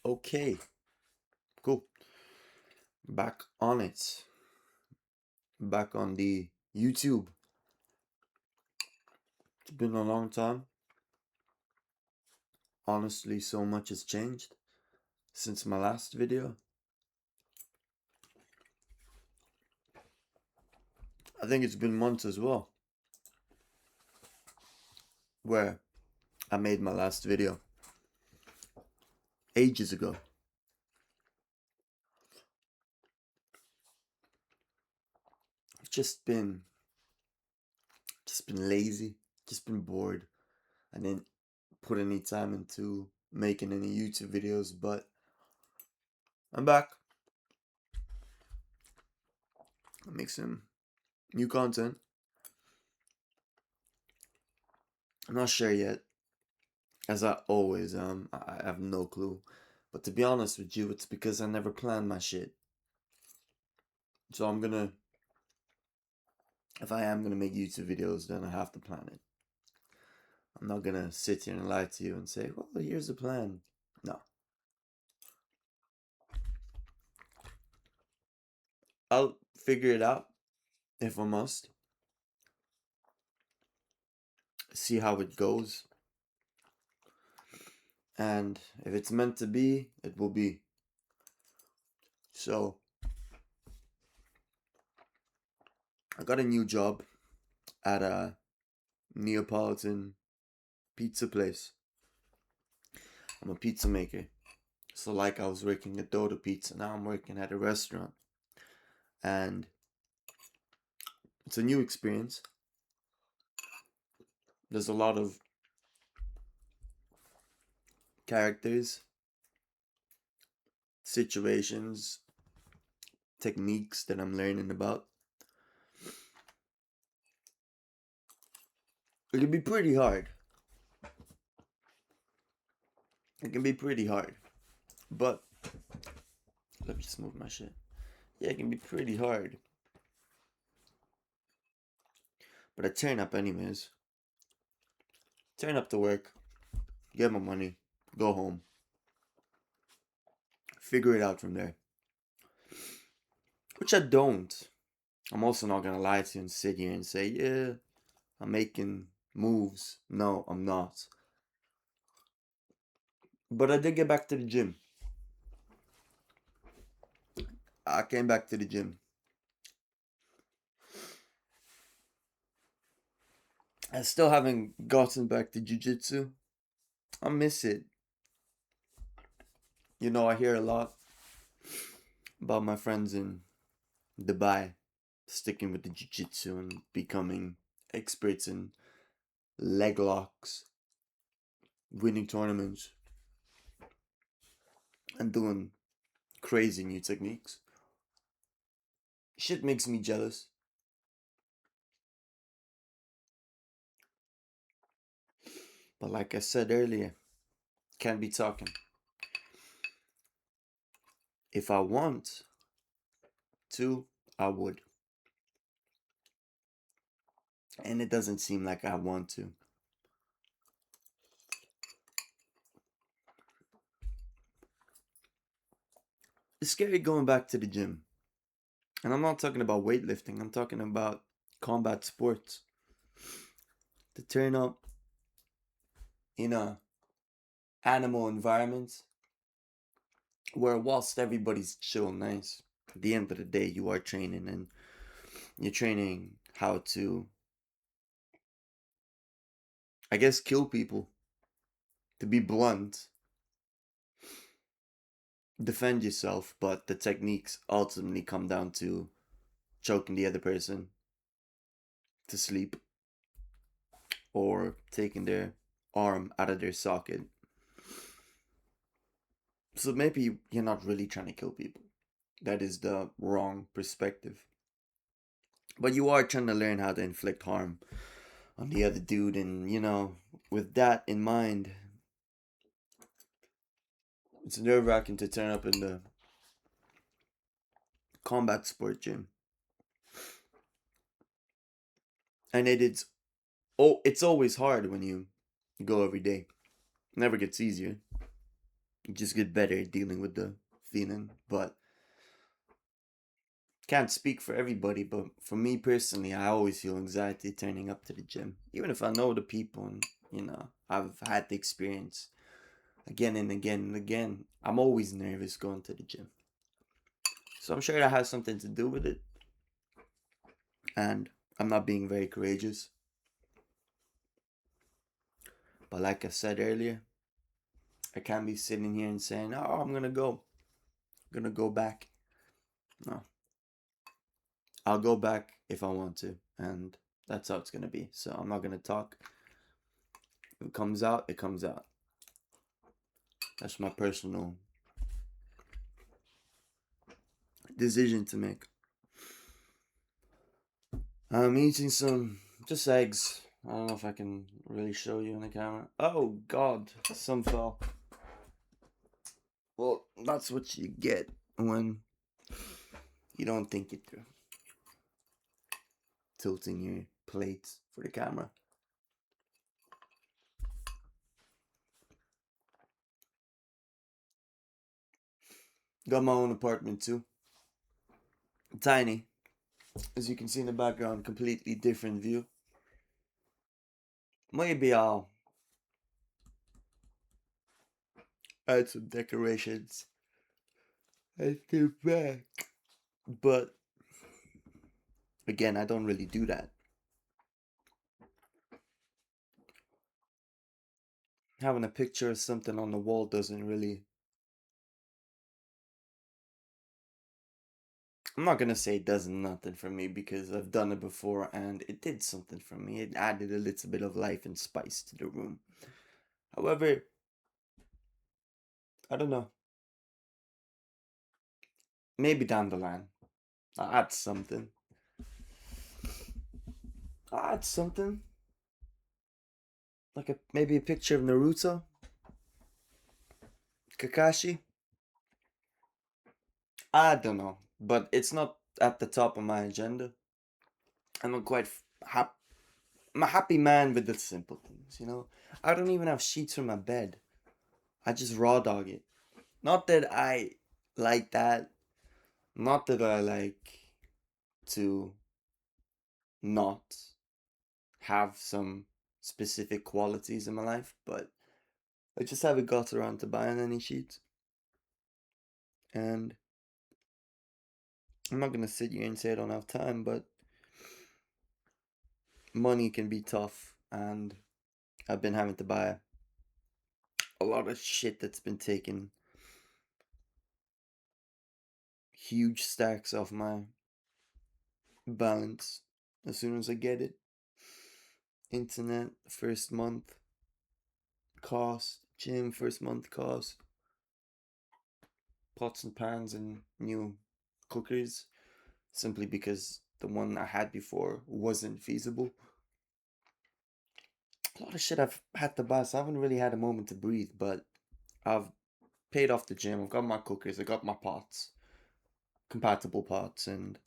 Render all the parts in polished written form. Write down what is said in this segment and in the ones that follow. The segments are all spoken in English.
Okay, cool. Back on it. Back on the YouTube. It's been a long time. Honestly, so much has changed since my last video. I think it's been months as well where I made my last video. Ages ago. I've just been lazy, just been bored. I didn't put any time into making any YouTube videos, but I'm back. I make some new content. I'm not sure yet. As I always am, I have no clue. But to be honest with you, it's because I never plan my shit. So if I am gonna make YouTube videos, then I have to plan it. I'm not gonna sit here and lie to you and say, well, here's the plan. No. I'll figure it out if I must. See how it goes. And if it's meant to be, it will be. So, I got a new job at a Neapolitan pizza place. I'm a pizza maker. So, like I was working at Dodo Pizza, now I'm working at a restaurant. And it's a new experience. There's a lot of characters, situations, techniques that I'm learning about. It can be pretty hard. It can be pretty hard. But let me just move my shit. Yeah, it can be pretty hard. But I turn up anyways. Turn up to work, get my money, go home. Figure it out from there. Which I don't. I'm also not gonna lie to you and sit here and say, yeah, I'm making moves. No, I'm not. But I did get back to the gym. I came back to the gym. I still haven't gotten back to jiu-jitsu. I miss it. I hear a lot about my friends in Dubai sticking with the jiu-jitsu and becoming experts in leg locks, winning tournaments, and doing crazy new techniques. Shit makes me jealous. But like I said earlier, can't be talking. If I want to, I would. And it doesn't seem like I want to. It's scary going back to the gym. And I'm not talking about weightlifting, I'm talking about combat sports. To turn up in a animal environment where whilst everybody's chill nice, at the end of the day you are training, and you're training how to, I guess, kill people. To be blunt, defend yourself, but the techniques ultimately come down to choking the other person to sleep or taking their arm out of their socket. So maybe you're not really trying to kill people. That is the wrong perspective. But you are trying to learn how to inflict harm on the other dude, and with that in mind, it's nerve-wracking to turn up in the combat sport gym. And it's always hard when you go every day. It never gets easier. You just get better at dealing with the feeling. But can't speak for everybody, but for me personally, I always feel anxiety turning up to the gym. Even if I know the people and, I've had the experience again and again and again, I'm always nervous going to the gym. So I'm sure that has something to do with it. And I'm not being very courageous. But like I said earlier, I can't be sitting here and saying, oh, I'm going to go. I'm going to go back. No. I'll go back if I want to. And that's how it's going to be. So I'm not going to talk. If it comes out, it comes out. That's my personal decision to make. I'm eating some just eggs. I don't know if I can really show you on the camera. Oh God, some fell. Well, that's what you get when you don't think it through. Tilting your plates for the camera. Got my own apartment too. Tiny. As you can see in the background, completely different view. Maybe I'll add some decorations at the back. But again, I don't really do that. Having a picture of something on the wall doesn't really. I'm not gonna say it does nothing for me because I've done it before and it did something for me. It added a little bit of life and spice to the room. However, I don't know. Maybe down the line, I'll add something. I'll add something. Like maybe a picture of Naruto, Kakashi. I don't know, but it's not at the top of my agenda. I'm quite happy. I'm a happy man with the simple things. I don't even have sheets for my bed. I just raw dog it. Not that I like that. Not that I like to not have some specific qualities in my life, but I just haven't got around to buying any sheets. And I'm not gonna sit here and say I don't have time, but money can be tough, and I've been having to buy a lot of shit that's been taking huge stacks off my balance as soon as I get it. Internet, first month cost, gym, first month cost, pots and pans and new cookers, simply because the one I had before wasn't feasible. A lot of shit I've had to buy, so I haven't really had a moment to breathe, but I've paid off the gym, I've got my cookers, I got my pots, compatible pots, and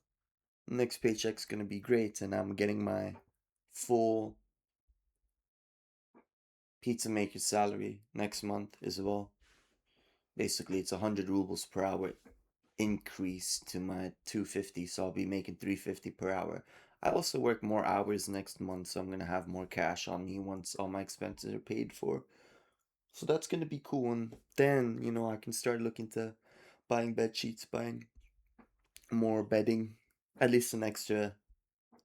next paycheck's gonna be great, and I'm getting my full pizza maker salary next month as well. Basically, it's 100 rubles per hour increase to my 250, so I'll be making 350 per hour. I also work more hours next month, so I'm gonna have more cash on me once all my expenses are paid for. So that's gonna be cool, and then I can start looking to buying bed sheets, buying more bedding, at least an extra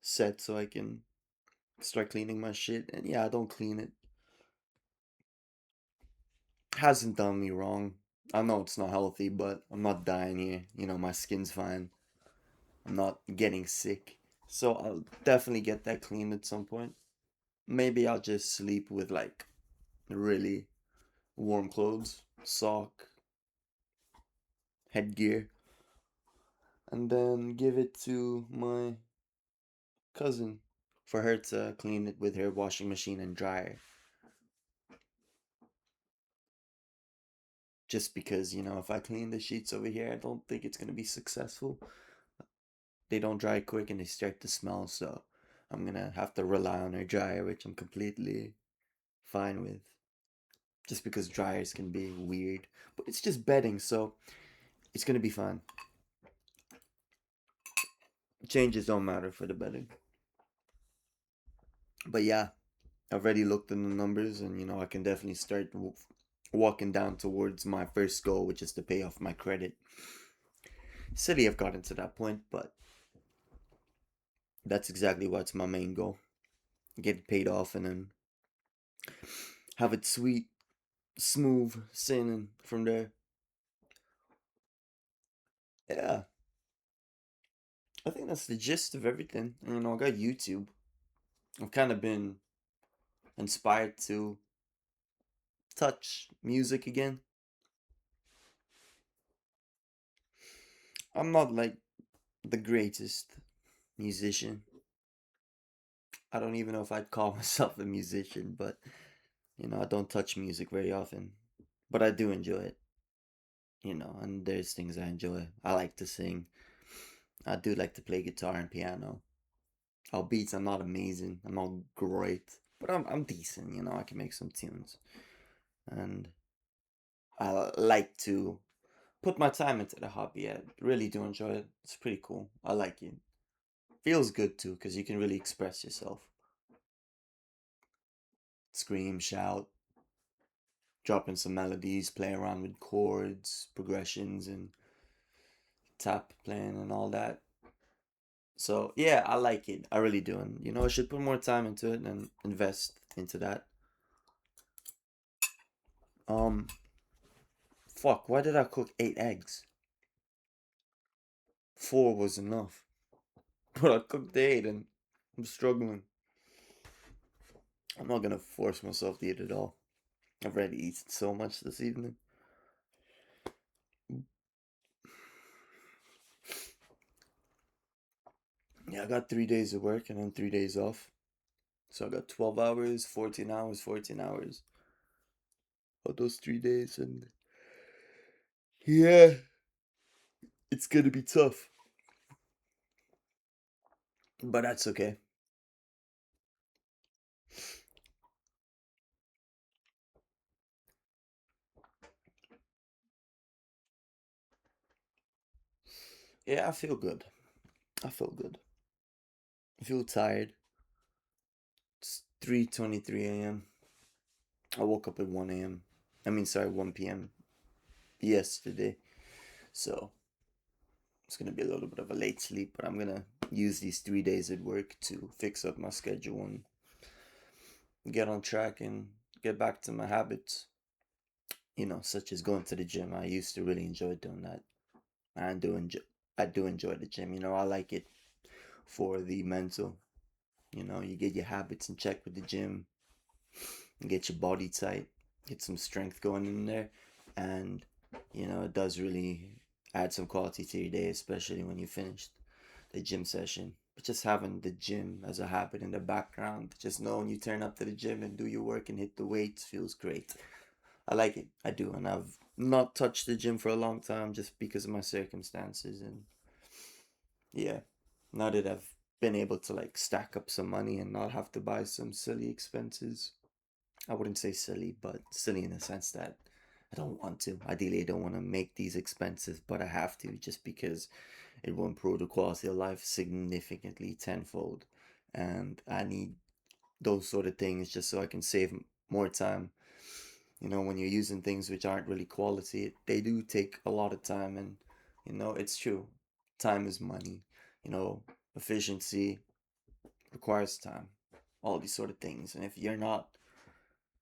set, so I can start cleaning my shit. And yeah, I don't clean it. Hasn't done me wrong. I know it's not healthy, but I'm not dying here. My skin's fine. I'm not getting sick. So I'll definitely get that cleaned at some point. Maybe I'll just sleep with like really warm clothes, sock, headgear, and then give it to my cousin for her to clean it with her washing machine and dryer. Just because, if I clean the sheets over here, I don't think it's going to be successful. They don't dry quick and they start to smell, so I'm going to have to rely on her dryer, which I'm completely fine with. just because dryers can be weird. But it's just bedding, so it's gonna be fine. Changes don't matter for the bedding. But yeah, I've already looked in the numbers, and I can definitely start walking down towards my first goal, which is to pay off my credit. Silly I've gotten to that point, but that's exactly what's my main goal. Get it paid off and then have it sweet, smooth sailing from there. Yeah, I think that's the gist of everything. I got YouTube. I've kind of been inspired to touch music again. I'm not like the greatest musician. I don't even know if I'd call myself a musician, but I don't touch music very often. But I do enjoy it, and there's things I enjoy. I like to sing. I do like to play guitar and piano. Albeit I'm not amazing, I'm not great, but I'm decent, I can make some tunes. And I like to put my time into the hobby. I really do enjoy it. It's pretty cool. I like it. Feels good too, because you can really express yourself. Scream, shout, drop in some melodies, play around with chords, progressions, and tap playing and all that. So yeah, I like it. I really do. And I should put more time into it and invest into that. Um, fuck, why did I cook 8 eggs? Four was enough. But I cooked 8 and I'm struggling. I'm not gonna force myself to eat it all. I've already eaten so much this evening. Yeah, I got 3 days of work and then 3 days off. So I got 12 hours, 14 hours, 14 hours of those 3 days. And yeah, it's gonna be tough. But that's okay. Yeah, I feel good. I feel good. I feel tired. It's 3:23 a.m. I woke up at 1 a.m. I mean, sorry, 1 p.m. yesterday. So it's gonna be a little bit of a late sleep, but I'm gonna use these 3 days at work to fix up my schedule and get on track and get back to my habits. Such as going to the gym. I used to really enjoy doing that. I do enjoy. I do enjoy the gym. I like it for the mental. You get your habits in check with the gym. You get your body tight. Get some strength going in there, and it does really add some quality to your day, especially when you finished the gym session. But just having the gym as a habit in the background, just knowing you turn up to the gym and do your work and hit the weights feels great. I like it. I do. And I've not touched the gym for a long time just because of my circumstances. And yeah, now that I've been able to like stack up some money and not have to buy some silly expenses. I wouldn't say silly, but silly in the sense that I don't want to. Ideally, I don't want to make these expenses, but I have to just because it will improve the quality of life significantly tenfold. And I need those sort of things just so I can save more time. When you're using things which aren't really quality, they do take a lot of time. And, it's true. Time is money. Efficiency requires time. All these sort of things. And if you're not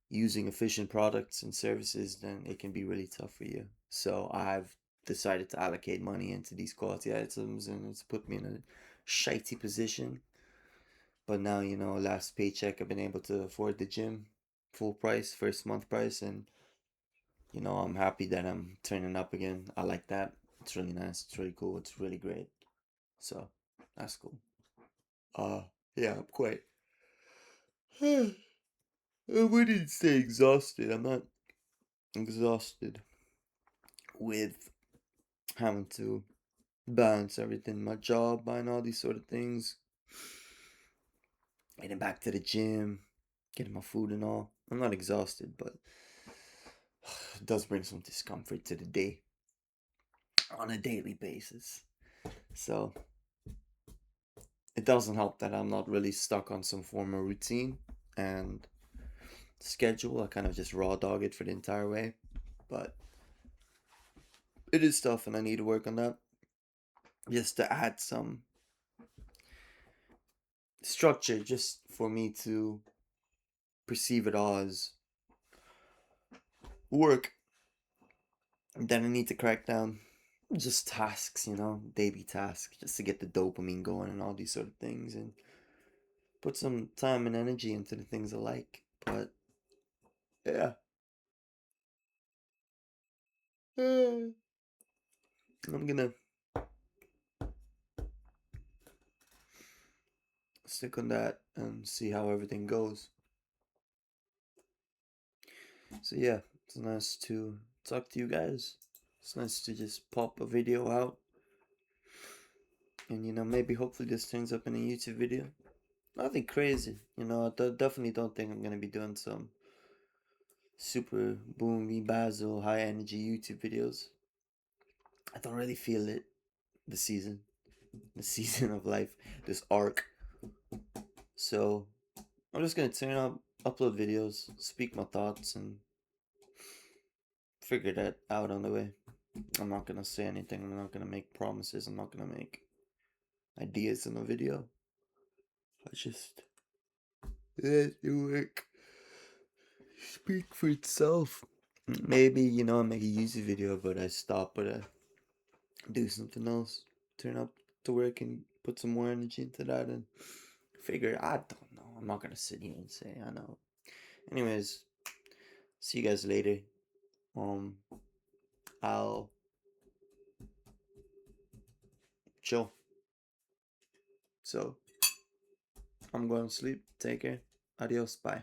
using efficient products and services, then it can be really tough for you. So I've decided to allocate money into these quality items, and it's put me in a shitey position. But now, last paycheck, I've been able to afford the gym full price, first month price, and I'm happy that I'm turning up again. I like that. It's really nice. It's really cool. It's really great. So that's cool. Uh, yeah, I'm quite. I wouldn't say exhausted. I'm not exhausted with having to balance everything, my job, buying all these sort of things, getting back to the gym, getting my food and all. I'm not exhausted, but It does bring some discomfort to the day on a daily basis. So it doesn't help that I'm not really stuck on some form of routine and schedule. I kind of just raw dog it for the entire way. But it is tough and I need to work on that. Just to add some structure, just for me to perceive it all as work. Then I need to crack down just tasks, daily tasks, just to get the dopamine going and all these sort of things, and put some time and energy into the things I like. But yeah, I'm gonna stick on that and see how everything goes. So yeah, it's nice to talk to you guys. It's nice to just pop a video out, and maybe hopefully this turns up in a YouTube video. Nothing crazy, definitely don't think I'm gonna be doing some super boomy basil high energy YouTube videos. I don't really feel it. The season, the season of life, this arc. So I'm just gonna turn up, upload videos, speak my thoughts, and figure that out on the way. I'm not gonna say anything. I'm not gonna make promises. I'm not gonna make ideas in a video. I just let it work. Speak for itself. Maybe I make a YouTube video, but I stop, but I do something else. Turn up to work and put some more energy into that and figure. I don't know. I'm not gonna sit here and say I know. Anyways, see you guys later. I'll chill. So I'm going to sleep. Take care. Adios. Bye.